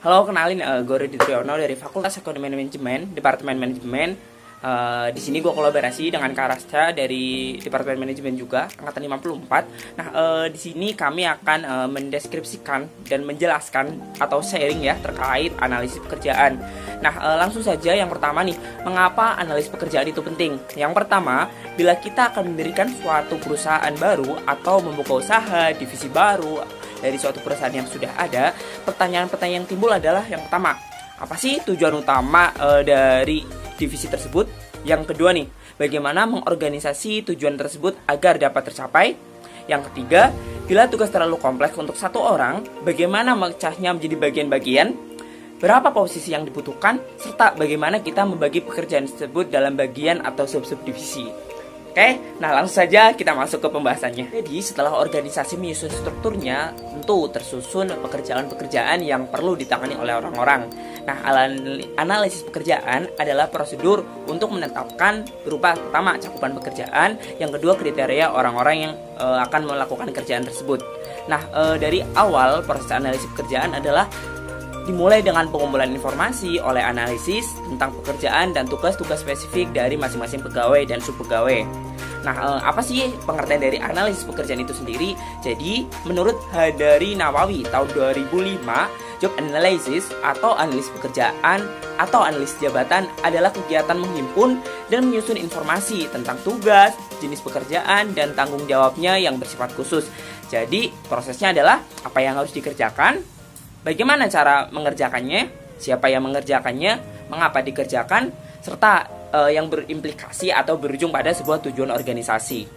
Halo, kenalin gue Rudi Triyono dari Fakultas Ekonomi Manajemen, Departemen Manajemen. Di sini gue kolaborasi dengan Kak Rasca dari Departemen Manajemen juga, angkatan 54. Nah, di sini kami akan mendeskripsikan dan menjelaskan atau sharing ya terkait analisis pekerjaan. Nah, langsung saja yang pertama nih, mengapa analisis pekerjaan itu penting? Yang pertama, bila kita akan mendirikan suatu perusahaan baru atau membuka usaha, divisi baru dari suatu perusahaan yang sudah ada, pertanyaan-pertanyaan yang timbul adalah yang pertama, apa sih tujuan utama dari divisi tersebut? Yang kedua nih, bagaimana mengorganisasi tujuan tersebut agar dapat tercapai? Yang ketiga, bila tugas terlalu kompleks untuk satu orang, bagaimana memecahnya menjadi bagian-bagian? Berapa posisi yang dibutuhkan? Serta bagaimana kita membagi pekerjaan tersebut dalam bagian atau sub-sub divisi? Oke, nah langsung saja kita masuk ke pembahasannya. Jadi setelah organisasi menyusun strukturnya, tentu tersusun pekerjaan-pekerjaan yang perlu ditangani oleh orang-orang. Nah, analisis pekerjaan adalah prosedur untuk menetapkan berupa pertama cakupan pekerjaan, yang kedua kriteria orang-orang yang akan melakukan kerjaan tersebut. Nah, dari awal proses analisis pekerjaan adalah dimulai dengan pengumpulan informasi oleh analisis tentang pekerjaan dan tugas-tugas spesifik dari masing-masing pegawai dan subpegawai. Nah, apa sih pengertian dari analisis pekerjaan itu sendiri? Jadi, menurut Hadari Nawawi tahun 2005, job analysis atau analisis pekerjaan atau analisis jabatan adalah kegiatan menghimpun dan menyusun informasi tentang tugas, jenis pekerjaan, dan tanggung jawabnya yang bersifat khusus. Jadi, prosesnya adalah apa yang harus dikerjakan, bagaimana cara mengerjakannya, siapa yang mengerjakannya, mengapa dikerjakan, serta yang berimplikasi atau berujung pada sebuah tujuan organisasi.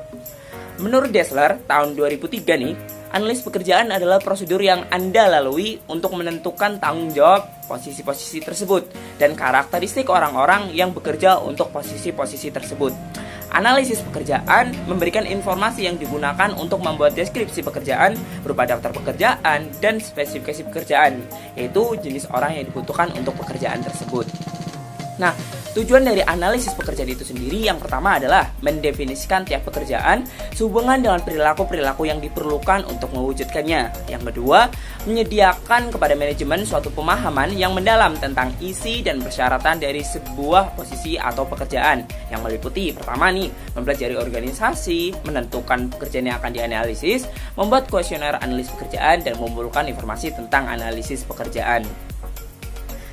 Menurut Dessler tahun 2003 nih, analisis pekerjaan adalah prosedur yang Anda lalui untuk menentukan tanggung jawab posisi-posisi tersebut dan karakteristik orang-orang yang bekerja untuk posisi-posisi tersebut. Analisis pekerjaan memberikan informasi yang digunakan untuk membuat deskripsi pekerjaan berupa daftar pekerjaan dan spesifikasi pekerjaan, yaitu jenis orang yang dibutuhkan untuk pekerjaan tersebut. Nah, tujuan dari analisis pekerjaan itu sendiri yang pertama adalah mendefinisikan tiap pekerjaan sehubungan dengan perilaku-perilaku yang diperlukan untuk mewujudkannya. Yang kedua, menyediakan kepada manajemen suatu pemahaman yang mendalam tentang isi dan persyaratan dari sebuah posisi atau pekerjaan yang meliputi pertama nih, mempelajari organisasi, menentukan pekerjaan yang akan dianalisis, membuat kuesioner analisis pekerjaan, dan mengumpulkan informasi tentang analisis pekerjaan.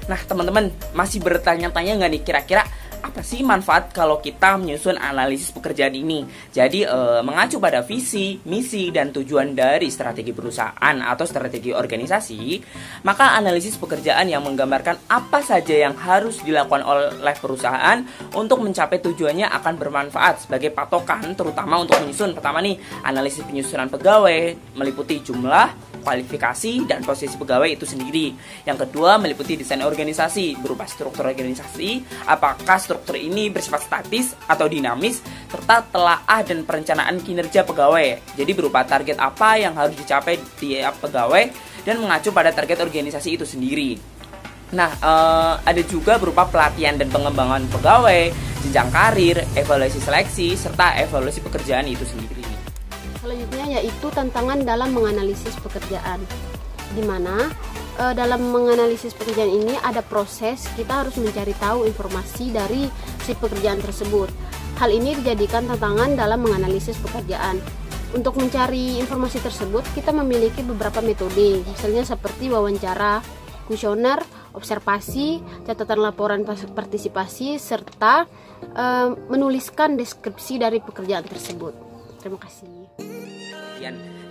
Nah, teman-teman masih bertanya-tanya nggak nih kira-kira apa sih manfaat kalau kita menyusun analisis pekerjaan ini? Jadi mengacu pada visi, misi, dan tujuan dari strategi perusahaan atau strategi organisasi, maka analisis pekerjaan yang menggambarkan apa saja yang harus dilakukan oleh perusahaan untuk mencapai tujuannya akan bermanfaat sebagai patokan terutama untuk menyusun pertama nih, analisis penyusunan pegawai meliputi jumlah, kualifikasi, dan posisi pegawai itu sendiri. Yang kedua meliputi desain organisasi berupa struktur organisasi, apakah struktur ini bersifat statis atau dinamis, serta telaah dan perencanaan kinerja pegawai. Jadi berupa target apa yang harus dicapai tiap pegawai dan mengacu pada target organisasi itu sendiri. Nah, ada juga berupa pelatihan dan pengembangan pegawai, jenjang karir, evaluasi seleksi, serta evaluasi pekerjaan itu sendiri. Selanjutnya yaitu tantangan dalam menganalisis pekerjaan, di mana dalam menganalisis pekerjaan ini ada proses kita harus mencari tahu informasi dari si pekerjaan tersebut. Hal ini dijadikan tantangan dalam menganalisis pekerjaan. Untuk mencari informasi tersebut kita memiliki beberapa metode, misalnya seperti wawancara, kuesioner, observasi, catatan laporan partisipasi, serta menuliskan deskripsi dari pekerjaan tersebut. Terima kasih.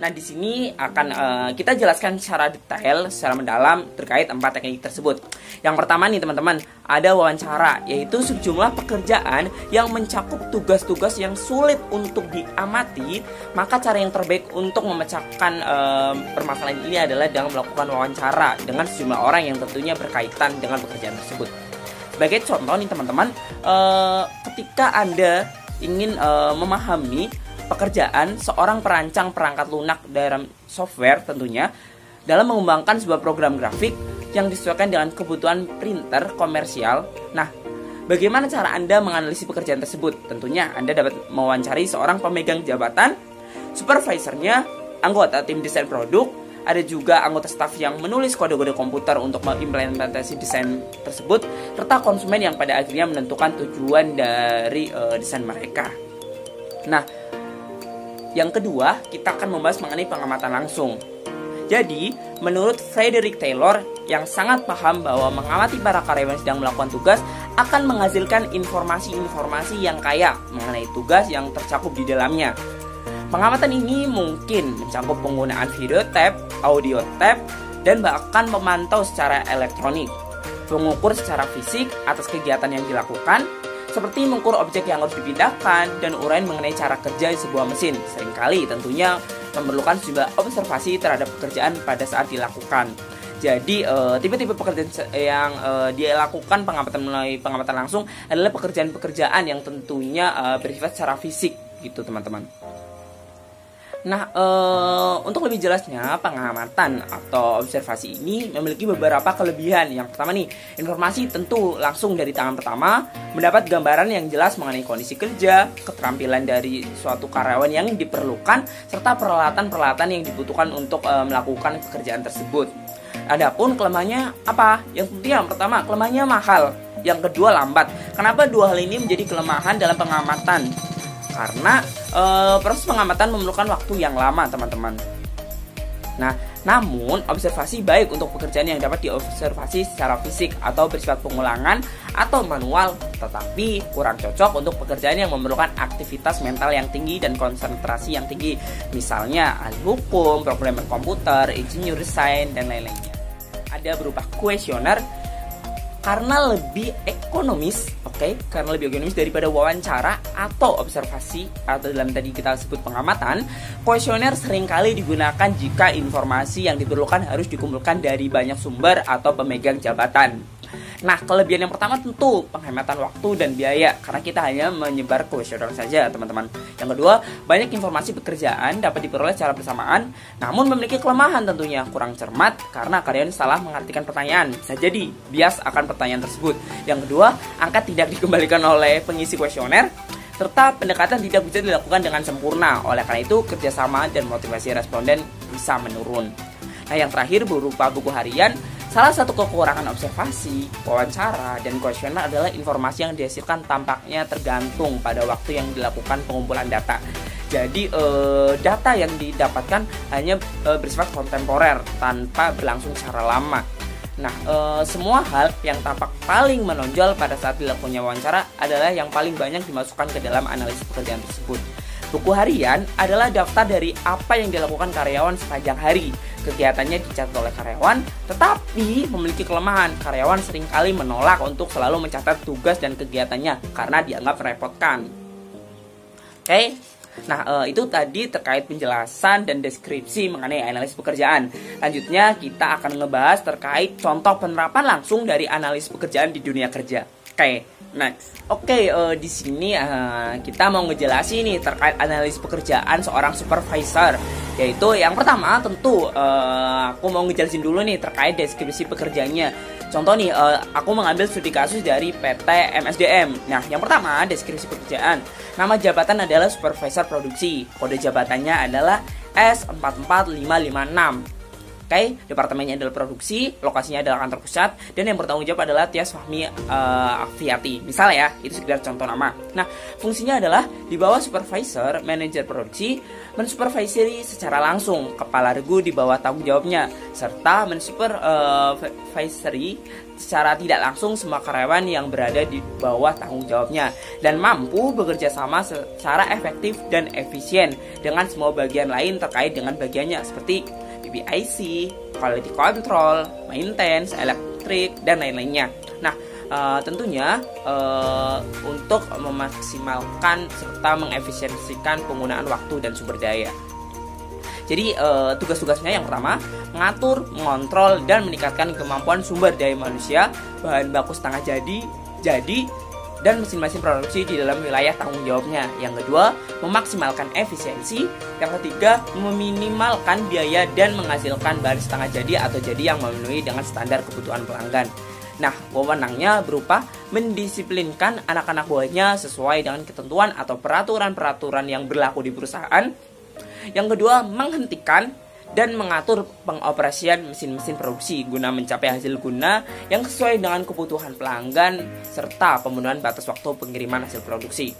Nah, di sini akan kita jelaskan secara detail, secara mendalam terkait 4 teknik tersebut. Yang pertama nih teman-teman, ada wawancara, yaitu sejumlah pekerjaan yang mencakup tugas-tugas yang sulit untuk diamati. Maka cara yang terbaik untuk memecahkan permasalahan ini adalah dengan melakukan wawancara dengan sejumlah orang yang tentunya berkaitan dengan pekerjaan tersebut. Sebagai contoh nih teman-teman, ketika Anda ingin memahami pekerjaan seorang perancang perangkat lunak dalam software tentunya dalam mengembangkan sebuah program grafik yang disesuaikan dengan kebutuhan printer komersial. Nah, bagaimana cara Anda menganalisis pekerjaan tersebut? Tentunya Anda dapat mewawancari seorang pemegang jabatan, supervisornya, anggota tim desain produk, ada juga anggota staf yang menulis kode-kode komputer untuk mengimplementasi desain tersebut, serta konsumen yang pada akhirnya menentukan tujuan dari desain mereka. Nah, yang kedua, kita akan membahas mengenai pengamatan langsung. Jadi, menurut Frederick Taylor yang sangat paham bahwa mengamati para karyawan sedang melakukan tugas akan menghasilkan informasi-informasi yang kaya mengenai tugas yang tercakup di dalamnya. Pengamatan ini mungkin mencakup penggunaan video tab, audio tab, dan bahkan memantau secara elektronik, mengukur secara fisik atas kegiatan yang dilakukan, seperti mengukur objek yang harus dipindahkan, dan uraian mengenai cara kerja sebuah mesin. Seringkali tentunya memerlukan sejumlah observasi terhadap pekerjaan pada saat dilakukan. Jadi tipe-tipe pekerjaan yang dilakukan pengamatan melalui pengamatan langsung adalah pekerjaan-pekerjaan yang tentunya bersifat secara fisik gitu teman-teman. Nah, untuk lebih jelasnya, pengamatan atau observasi ini memiliki beberapa kelebihan. Yang pertama nih, informasi tentu langsung dari tangan pertama, mendapat gambaran yang jelas mengenai kondisi kerja, keterampilan dari suatu karyawan yang diperlukan, serta peralatan-peralatan yang dibutuhkan untuk melakukan pekerjaan tersebut. Adapun kelemahannya apa? Yang pertama, kelemahannya mahal. Yang kedua, lambat. Kenapa dua hal ini menjadi kelemahan dalam pengamatan? Karena proses pengamatan memerlukan waktu yang lama, teman-teman. Nah, namun observasi baik untuk pekerjaan yang dapat diobservasi secara fisik atau bersifat pengulangan atau manual, tetapi kurang cocok untuk pekerjaan yang memerlukan aktivitas mental yang tinggi dan konsentrasi yang tinggi. Misalnya ahli hukum, programmer komputer, insinyur desain, dan lain-lainnya. Ada berupa kuesioner karena lebih ekonomis, karena lebih ekonomis daripada wawancara atau observasi, atau dalam tadi kita sebut pengamatan. Kuesioner seringkali digunakan jika informasi yang diperlukan harus dikumpulkan dari banyak sumber atau pemegang jabatan. Nah, kelebihan yang pertama tentu penghematan waktu dan biaya, karena kita hanya menyebar kuesioner saja, teman-teman. Yang kedua, banyak informasi pekerjaan dapat diperoleh secara bersamaan, namun memiliki kelemahan tentunya, kurang cermat karena karyawan salah mengartikan pertanyaan. Bisa jadi bias akan pertanyaan tersebut. Yang kedua, angka tidak dikembalikan oleh pengisi kuesioner, serta pendekatan tidak bisa dilakukan dengan sempurna. Oleh karena itu, kerjasama dan motivasi responden bisa menurun. Nah, yang terakhir berupa buku harian. Salah satu kekurangan observasi, wawancara, dan kuesioner adalah informasi yang dihasilkan tampaknya tergantung pada waktu yang dilakukan pengumpulan data. Jadi data yang didapatkan hanya bersifat kontemporer tanpa berlangsung secara lama. Nah, semua hal yang tampak paling menonjol pada saat dilakukannya wawancara adalah yang paling banyak dimasukkan ke dalam analisis pekerjaan tersebut. Buku harian adalah daftar dari apa yang dilakukan karyawan sepanjang hari. Kegiatannya dicatat oleh karyawan, tetapi memiliki kelemahan. Karyawan seringkali menolak untuk selalu mencatat tugas dan kegiatannya karena dianggap merepotkan. Oke. Nah, itu tadi terkait penjelasan dan deskripsi mengenai analisis pekerjaan. Lanjutnya kita akan ngebahas terkait contoh penerapan langsung dari analisis pekerjaan di dunia kerja. Di sini kita mau ngejelasin nih terkait analisis pekerjaan seorang supervisor. Yaitu yang pertama tentu aku mau ngejelasin dulu nih terkait deskripsi pekerjaannya. Contoh nih, aku mengambil studi kasus dari PT MSDM. Nah, yang pertama deskripsi pekerjaan. Nama jabatan adalah supervisor produksi. Kode jabatannya adalah S44556. Departemennya adalah produksi, lokasinya adalah kantor pusat, dan yang bertanggung jawab adalah Tias Fahmi Afiati. Misalnya ya, itu sekedar contoh nama. Nah, fungsinya adalah di bawah supervisor, manajer produksi, mensupervisori secara langsung kepala regu di bawah tanggung jawabnya, serta mensupervisori secara tidak langsung semua karyawan yang berada di bawah tanggung jawabnya, dan mampu bekerja sama secara efektif dan efisien dengan semua bagian lain terkait dengan bagiannya seperti PPIC, quality control, maintenance, elektrik, dan lain-lainnya. Nah, tentunya untuk memaksimalkan serta mengefisiensikan penggunaan waktu dan sumber daya. Jadi tugas-tugasnya yang pertama, mengatur, mengontrol, dan meningkatkan kemampuan sumber daya manusia, bahan baku setengah jadi, dan mesin-mesin produksi di dalam wilayah tanggung jawabnya. Yang kedua, memaksimalkan efisiensi. Yang ketiga, meminimalkan biaya dan menghasilkan bahan setengah jadi atau jadi yang memenuhi dengan standar kebutuhan pelanggan. Nah, wewenangnya berupa mendisiplinkan anak-anak buahnya sesuai dengan ketentuan atau peraturan-peraturan yang berlaku di perusahaan. Yang kedua, menghentikan dan mengatur pengoperasian mesin-mesin produksi guna mencapai hasil guna yang sesuai dengan kebutuhan pelanggan serta pemenuhan batas waktu pengiriman hasil produksi.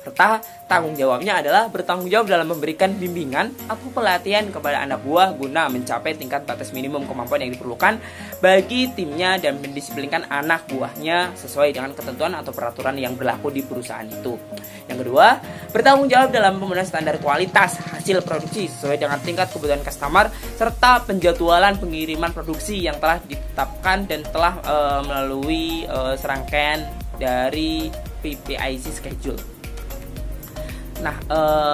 Serta tanggung jawabnya adalah bertanggung jawab dalam memberikan bimbingan atau pelatihan kepada anak buah guna mencapai tingkat batas minimum kemampuan yang diperlukan bagi timnya dan mendisiplinkan anak buahnya sesuai dengan ketentuan atau peraturan yang berlaku di perusahaan itu. Yang kedua, bertanggung jawab dalam pemenuhan standar kualitas hasil produksi sesuai dengan tingkat kebutuhan customer serta penjadwalan pengiriman produksi yang telah ditetapkan dan telah melalui serangkaian dari PPIC schedule. Nah,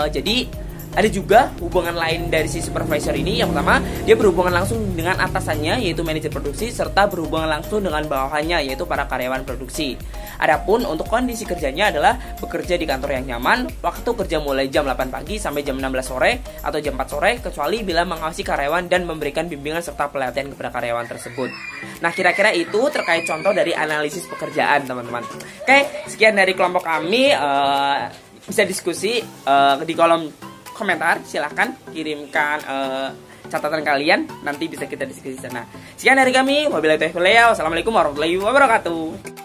jadi ada juga hubungan lain dari si supervisor ini. Yang pertama, dia berhubungan langsung dengan atasannya yaitu manajer produksi serta berhubungan langsung dengan bawahannya yaitu para karyawan produksi. Adapun untuk kondisi kerjanya adalah bekerja di kantor yang nyaman, waktu kerja mulai jam 8 pagi sampai jam 16 sore atau jam 4 sore kecuali bila mengawasi karyawan dan memberikan bimbingan serta pelatihan kepada karyawan tersebut. Nah, kira-kira itu terkait contoh dari analisis pekerjaan, teman-teman. Oke, sekian dari kelompok kami. Bisa diskusi di kolom komentar, silahkan kirimkan catatan kalian, nanti bisa kita diskusi sana. Sekian dari kami, wabillahi taufiq wal hidayah. Wassalamualaikum warahmatullahi wabarakatuh.